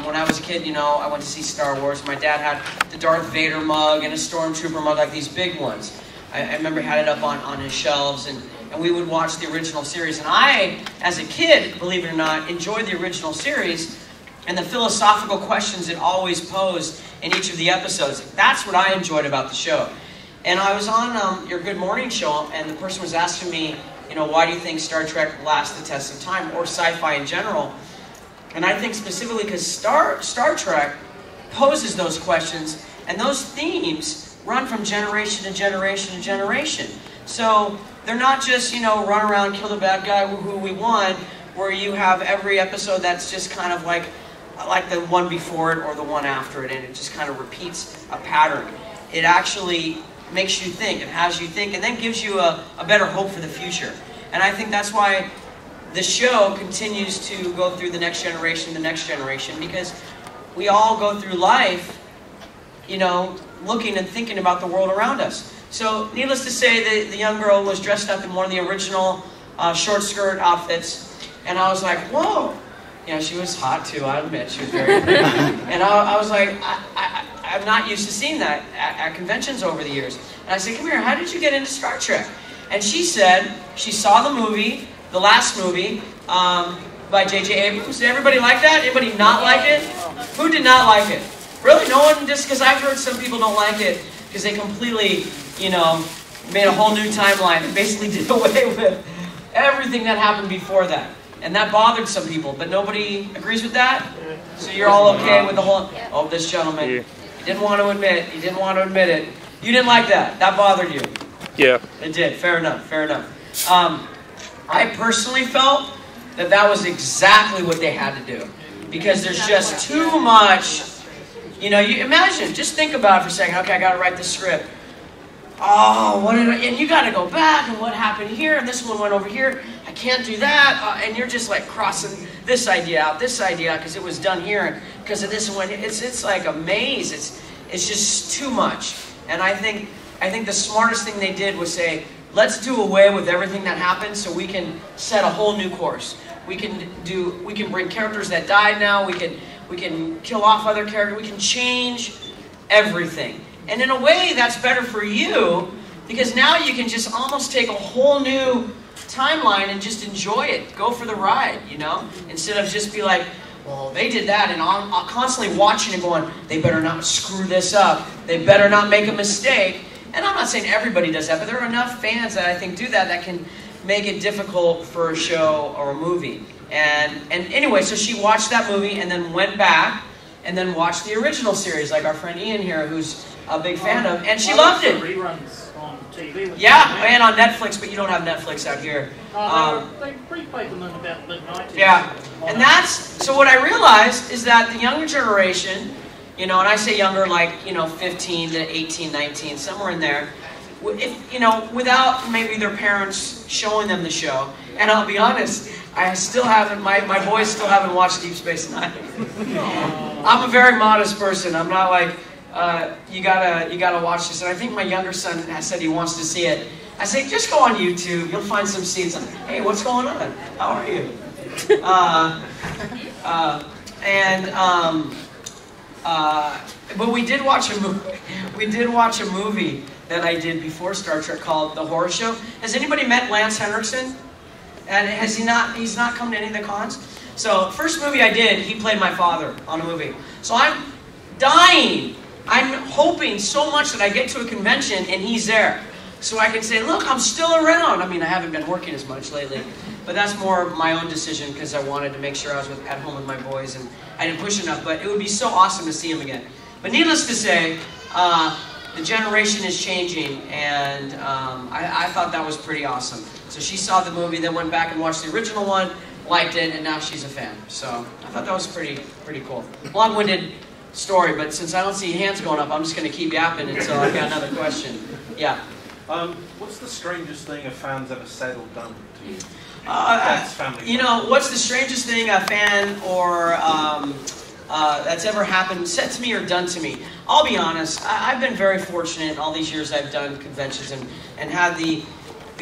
when I was a kid, you know, I went to see Star Wars. My dad had the Darth Vader mug and a Stormtrooper mug, like these big ones. I remember he had it up on his shelves, and we would watch the original series. And I, as a kid, believe it or not, enjoyed the original series and the philosophical questions it always posed in each of the episodes. That's what I enjoyed about the show. And I was on your Good Morning show, and the person was asking me, you know, why do you think Star Trek lasts the test of time, or sci-fi in general? And I think specifically because Star Trek poses those questions, and those themes run from generation to generation to generation. So they're not just, you know, run around, kill the bad guy, who we want, where you have every episode that's just kind of like the one before it or the one after it, and it just kind of repeats a pattern. It actually makes you think, and has you think, and then gives you a better hope for the future. And I think that's why the show continues to go through the next generation, because we all go through life, you know, looking and thinking about the world around us. So, needless to say, the young girl was dressed up in one of the original short skirt outfits, and I was like, whoa! You know, she was hot too, I admit, she was very pretty. And I was like, I'm not used to seeing that at conventions over the years. And I said, come here, how did you get into Star Trek? And she said she saw the movie, the last movie, by J.J. Abrams. Did everybody like that? Anybody not like it? Who did not like it? Really? No one? Just because I've heard some people don't like it because they completely, you know, made a whole new timeline and basically did away with everything that happened before that. And that bothered some people, but nobody agrees with that? So you're all okay with the whole... Oh, this gentleman. He didn't want to admit it. You didn't like that. That bothered you. Yeah. It did. Fair enough. Fair enough. I personally felt that was exactly what they had to do. Because there's just too much... You know, you imagine, just think about it for a second. Okay, I got to write the script. Oh, what did I... And you got to go back, and what happened here, and this one went over here. I can't do that. And you're just like crossing this idea out, because it was done here, and because of this one. It's like a maze. It's just too much. And I think the smartest thing they did was say, let's do away with everything that happened so we can set a whole new course. We can bring characters that died now. We can kill off other characters. We can change everything. And in a way, that's better for you, because now you can just almost take a whole new timeline and just enjoy it. Go for the ride, you know? Instead of just be like, well, they did that, and I'm constantly watching and going, they better not screw this up. They better not make a mistake. And I'm not saying everybody does that, but there are enough fans that I think do that can make it difficult for a show or a movie. And anyway, so she watched that movie and then went back and then watched the original series, like our friend Ian here, who's a big fan of, and she loved it. Reruns on TV. Yeah, and on Netflix, but you don't have Netflix out here. They replayed them in about midnight. Yeah, and so what I realized is that the younger generation, you know, and I say younger like, you know, 15 to 18, 19, somewhere in there, if, you know, without maybe their parents showing them the show, and I'll be honest, I still haven't, my boys still haven't watched Deep Space Nine. I'm a very modest person. I'm not like, you gotta watch this. And I think my younger son has said he wants to see it. I say, just go on YouTube. You'll find some scenes. Hey, what's going on? How are you? But we did watch a movie. We did watch a movie that I did before Star Trek called The Horror Show. Has anybody met Lance Henriksen? And has he not? He's not come to any of the cons. So first movie I did, he played my father on a movie. So I'm dying. I'm hoping so much that I get to a convention and he's there. So I can say, look, I'm still around. I mean, I haven't been working as much lately. But that's more my own decision because I wanted to make sure I was at home with my boys and I didn't push enough. But it would be so awesome to see him again. But needless to say, the generation is changing, and I thought that was pretty awesome. So she saw the movie, then went back and watched the original one, liked it, and now she's a fan. So I thought that was pretty cool. Long-winded story, but since I don't see hands going up, I'm just going to keep yapping until I've got another question. Yeah. What's the strangest thing a fan's ever said or done to you? You know, what's the strangest thing a fan or that's ever happened, said to me or done to me? I'll be honest, I've been very fortunate in all these years I've done conventions and had the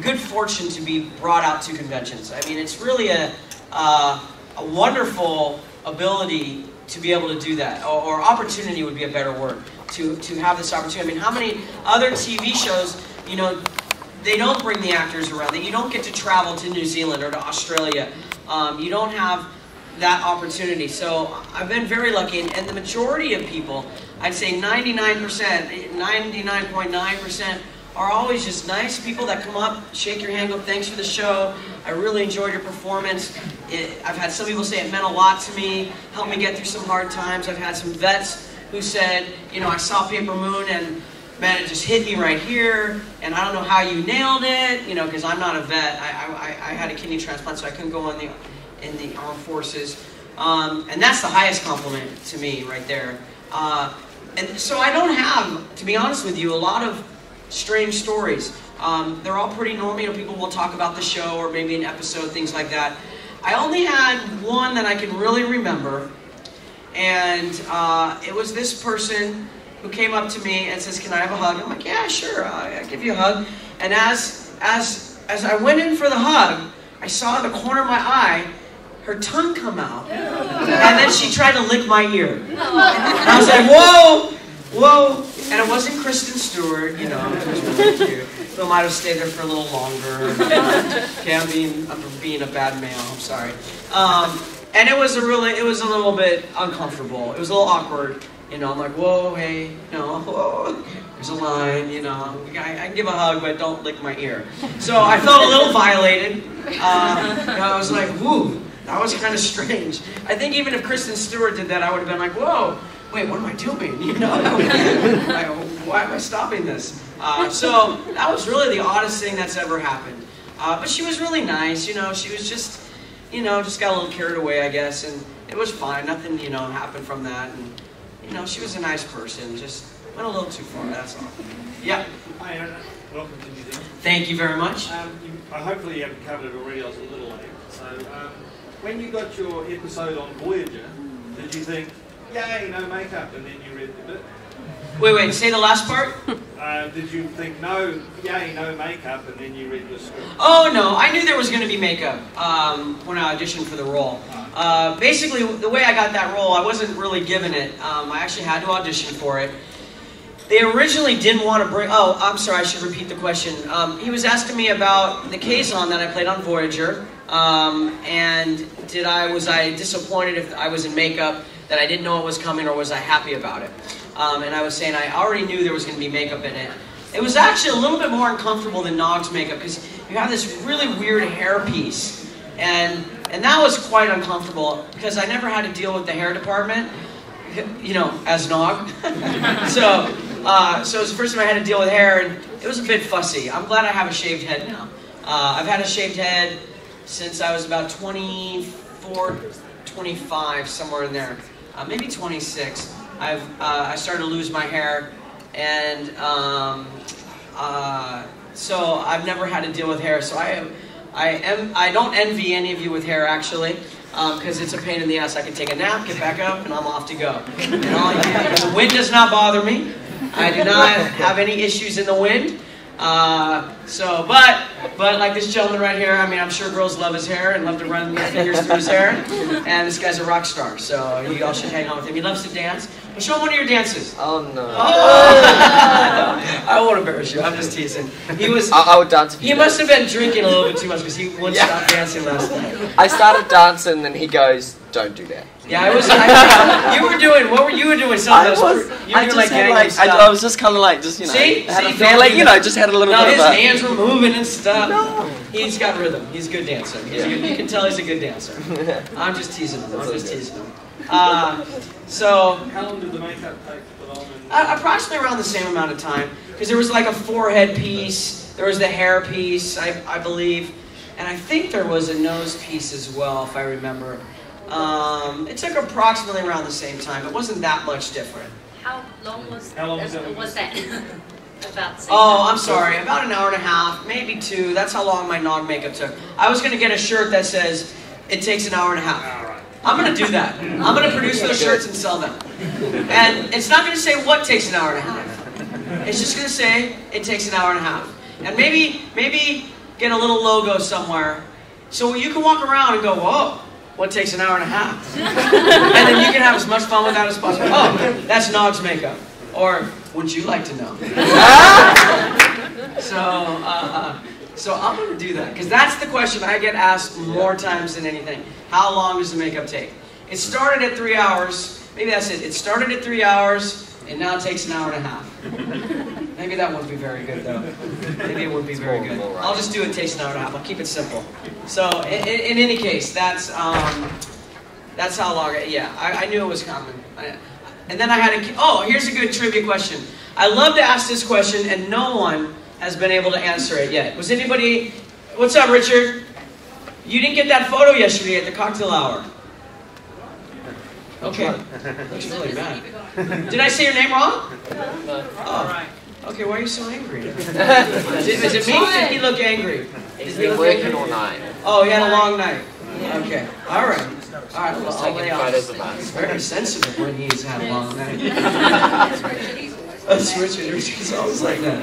good fortune to be brought out to conventions. I mean, it's really a wonderful ability to be able to do that, or opportunity would be a better word, to have this opportunity. I mean, how many other TV shows, you know, they don't bring the actors around, that you don't get to travel to New Zealand or to Australia. You don't have that opportunity. So I've been very lucky, and the majority of people, I'd say 99%, 99.9%, are always just nice people that come up, shake your hand, go, thanks for the show, I really enjoyed your performance. I've had some people say it meant a lot to me, helped me get through some hard times. I've had some vets who said, you know, I saw Paper Moon and man, it just hit me right here, and I don't know how you nailed it, you know, because I'm not a vet. I had a kidney transplant, so I couldn't go in the armed forces. And that's the highest compliment to me right there. And so I don't have, to be honest with you, a lot of strange stories. They're all pretty normal. You know, people will talk about the show or maybe an episode, things like that. I only had one that I can really remember, and it was this person who came up to me and says, "Can I have a hug?" I'm like, "Yeah, sure, I'll give you a hug." And as I went in for the hug, I saw in the corner of my eye her tongue come out, and then she tried to lick my ear. And I was like, "Whoa, whoa!" And it wasn't Kristen Stewart, you know. It was really cute. So I might have stayed there for a little longer. Okay, I'm being a bad male. I'm sorry. And it was a little bit uncomfortable. It was a little awkward. You know, I'm like, whoa, hey, no, whoa, there's a line, you know, I can give a hug, but don't lick my ear. So I felt a little violated. I was like, whoo, that was kind of strange. I think even if Kristen Stewart did that, I would have been like, whoa, wait, what am I doing? You know, like, why am I stopping this? So that was really the oddest thing that's ever happened. But she was really nice, you know, she was just, you know, just got a little carried away, I guess, and it was fine. Nothing, you know, happened from that. And, you know, she was a nice person, just went a little too far, that's all. Yeah? Hi, Aaron. Welcome to New Zealand. Thank you very much. Hopefully you haven't covered it already, I was a little late. So, when you got your episode on Voyager, did you think, yay, no makeup, and then you read the bit? Wait, say the last part? Did you think, no, yay, no makeup, and then you read the script? Oh, no, I knew there was going to be makeup when I auditioned for the role. Basically, the way I got that role, I wasn't really given it. I actually had to audition for it. They originally didn't want to bring... Oh, I'm sorry, I should repeat the question. He was asking me about the Kazon that I played on Voyager, and was I disappointed if I was in makeup, that I didn't know it was coming, or was I happy about it? And I was saying I already knew there was going to be makeup in it. It was actually a little bit more uncomfortable than Nog's makeup, because you have this really weird hairpiece, and that was quite uncomfortable, because I never had to deal with the hair department, you know, as Nog. So it was the first time I had to deal with hair, and it was a bit fussy. I'm glad I have a shaved head now. I've had a shaved head since I was about 24, 25, somewhere in there. Maybe 26. I started to lose my hair, and so I've never had to deal with hair. So I don't envy any of you with hair, actually, because it's a pain in the ass. I can take a nap, get back up, and I'm off to go. And the wind does not bother me. I do not have any issues in the wind. But like this gentleman right here, I mean, I'm sure girls love his hair and love to run their fingers through his hair. And this guy's a rock star, so you all should hang out with him. He loves to dance. Well, show him one of your dances. Oh no! I won't embarrass you. I'm just teasing. He was. I would dance. He must have been drinking a little bit too much, because he wouldn't stop dancing last night. I started dancing, and then he goes, "Don't do that." Yeah, I was. You were doing. What were you doing? Some of those. You were doing like gangnam style. I was just kind of like, just you know. See, had a feel like, you know, just had a little bit of his a... hands were moving and stuff. No. He's got rhythm. He's a good dancer. You can tell he's a good dancer. I'm just teasing him. So. How long did the makeup take to put on? Approximately around the same amount of time, because there was like a forehead piece, there was the hair piece, I believe, and I think there was a nose piece as well, if I remember. It took approximately around the same time. It wasn't that much different. How long was that? About Oh, I'm sorry. About an hour and a half, maybe 2. That's how long my Nog makeup took. I was going to get a shirt that says, "It takes an hour and a half." I'm going to do that. I'm going to produce those shirts and sell them. And it's not going to say what takes an hour and a half. It's just going to say, "It takes an hour and a half." And maybe get a little logo somewhere, so you can walk around and go, "Whoa, What takes an hour and a half? And then you can have as much fun with that as possible. Oh, that's Nog's makeup. Or, would you like to know? So I'm going to do that. Because that's the question I get asked more times than anything. How long does the makeup take? It started at 3 hours. Maybe that's it. It started at 3 hours, and now it takes an hour and a half. Maybe that wouldn't be very good, though. Maybe it would be very good. I'll just do it takes an hour and a half. I'll keep it simple. So, in any case, that's how long. Yeah, I knew it was coming. And then I had a. Oh, here's a good trivia question. I love to ask this question, and no one has been able to answer it yet. Was anybody? What's up, Richard? You didn't get that photo yesterday at the cocktail hour. Okay. Looks really mad. Did I say your name wrong? No. Oh. Okay, why are you so angry? Is it me? Did he look angry? He's been working all night. Oh, he had a long night. Okay. All right. All right. Well, I'll lay off. He's very sensitive when he's had a long night. That's Richard. Richard's always like that.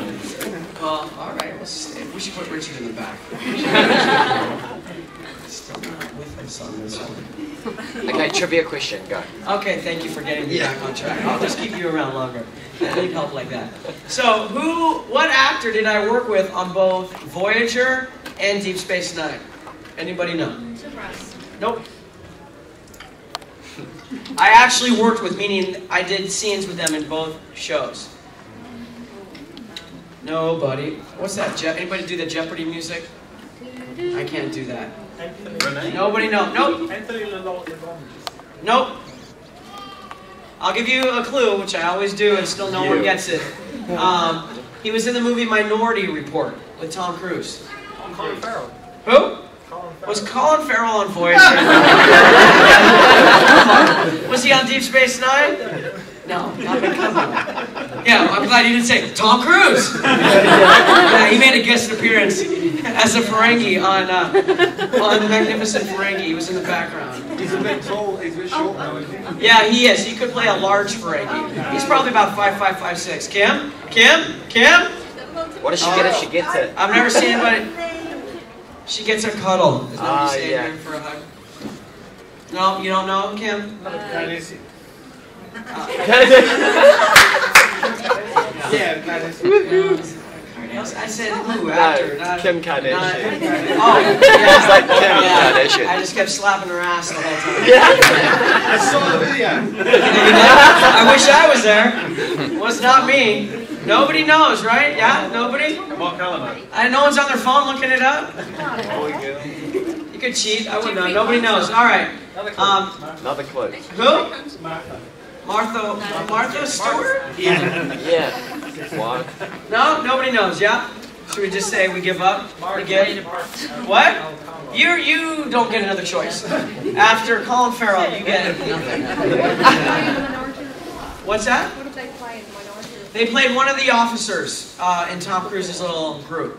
All right. We should put Richard in the back. Still not with us on this one. Okay, trivia question, go. Okay, thank you for getting me back on track. I'll just keep you around longer. I need help like that. So, what actor did I work with on both Voyager and Deep Space Nine? Anybody know? Nope. I actually worked with, meaning I did scenes with them in both shows. Nobody. What's that? Anybody do the Jeopardy music? I can't do that. Nobody knows. Nope. Nope. I'll give you a clue, which I always do, and still no one gets it. He was in the movie Minority Report with Tom Cruise. Colin Farrell. Who? Was Colin Farrell on Voyager? Was he on Deep Space Nine? No, not coming. Yeah, I'm glad you didn't say Tom Cruise. Yeah, he made a guest appearance as a Ferengi on the Magnificent Ferengi. He was in the background. He's a bit tall. He's a bit short now, isn't he? Yeah, he is. He could play a large Ferengi. He's probably about 5'5", 5'6". Kim? What does she get if she gets it? I've never seen anybody. She gets a cuddle. Is that what you say yeah. for a hug? No, you don't know, Kim? I said who actor, not Kim Kardashian. Oh, yeah. It's like Kim Kardashian. I just kept slapping her ass the whole time. I saw the video. I wish I was there. It was not me. Nobody knows, right? Yeah, nobody? Mark Allen. No one's on their phone looking it up. You could cheat. I wouldn't know. Nobody knows. All right. Another clue. Who? Martha Stewart? Yeah. What? No, nobody knows. Yeah. Should we just say we give up? We give? What? You don't get another choice. After Colin Farrell, you get nothing. What's that? What did they play in Minority? They played one of the officers in Tom Cruise's little group.